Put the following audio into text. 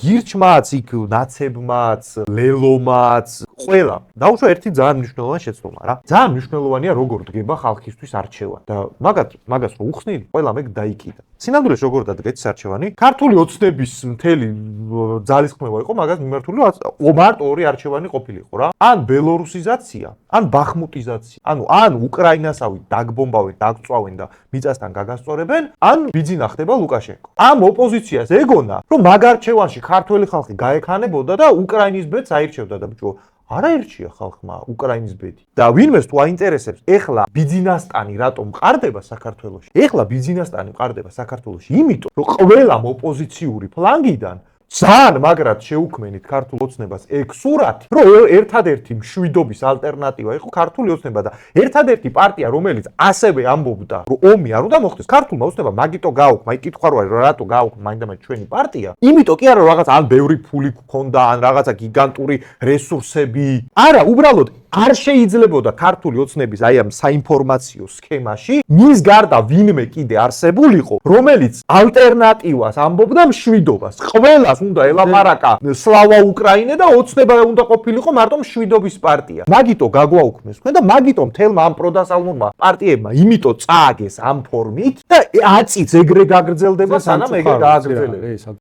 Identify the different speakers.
Speaker 1: გირჩმაც, იქ ნაცებმაც, ლელომაც, ყველა. დაუშვა ერთი ძალიან მნიშვნელოვანი შეცდომა რა. ძალიან მნიშვნელოვანია როგორ დგება ხალხისთვის არჩევანი და მაგას რო უხსნილი, ყველა მეგ დაიკიდა. სინამდვილეში როგორ დადგეთ არჩევანი? ქართული ოცნების მთელი ძალისხმევა იყო მაგას მიმართული, მარტო ორი არჩევანი ყოფილიყო რა. ან ბელორუსიზაცია, ან ბახმუტიზაცია. ან უკრაინასავით დაგბომბავენ, დაგწვავენ და მიწასთან გაგასწორებენ, ან ბიძინა ხდება ლუკაშენკო. ამ ოპოზიციას ეგონა, რომ მაგ არჩევანში ქართველი ხალხი გაექანებოდა და უკრაინის ბედს აირჩევდა და ბიჭო არა ერჩია ხალხმა უკრაინის ბედი. და ვინმეს თუ აინტერესებს, ეხლა ბიძინასტანი რატომ მყარდება საქართველოში? ეხლა ბიძინასტანი მყარდება საქართველოში, იმიტომ რომ ყველა ოპოზიციური ფლანგიდან ძალიან მაგრად შეუქმნით ქართულ ოცნებას ეგ სურათი, რომ ერთადერთი მშვიდობის ალტერნატივა იყო ქართული ოცნება და ერთადერთი პარტია, რომელიც ასევე ამბობდა, რომ ომი არ უნდა მოხდეს, ქართულმა ოცნებამ მაგიტო გააუქმა, აი კითხვა რა რატო გააუქმა მაინდამაინც ჩვენი პარტია? იმიტომ კი არა რომ რაღაც ან ბევრი ფული გქონდა, ან რაღაცა გიგანტური რესურსები. არა, უბრალოდ არ შეიძლებოდა ქართული ოცნების აი ამ საინფორმაციო სქემაში მის გარდა ვინმე კიდე არსებულიყო, რომელიც ალტერნატივას ამბობდა მშვიდობას. ყველას უნდა ელაპარაკა სლავა უკრაინე და ოცნება უნდა ყოფილიყო მარტო მშვიდობის პარტია. მაგიტო გაგვაუქმეს თქვენ და მაგიტო მთელმა ამ პროდასალმურმა პარტიებმა იმიტომ წააგეს ამ ფორმით და აწიც ეგრე გაგრძელდება სანამ ეგრე გააგრძელება.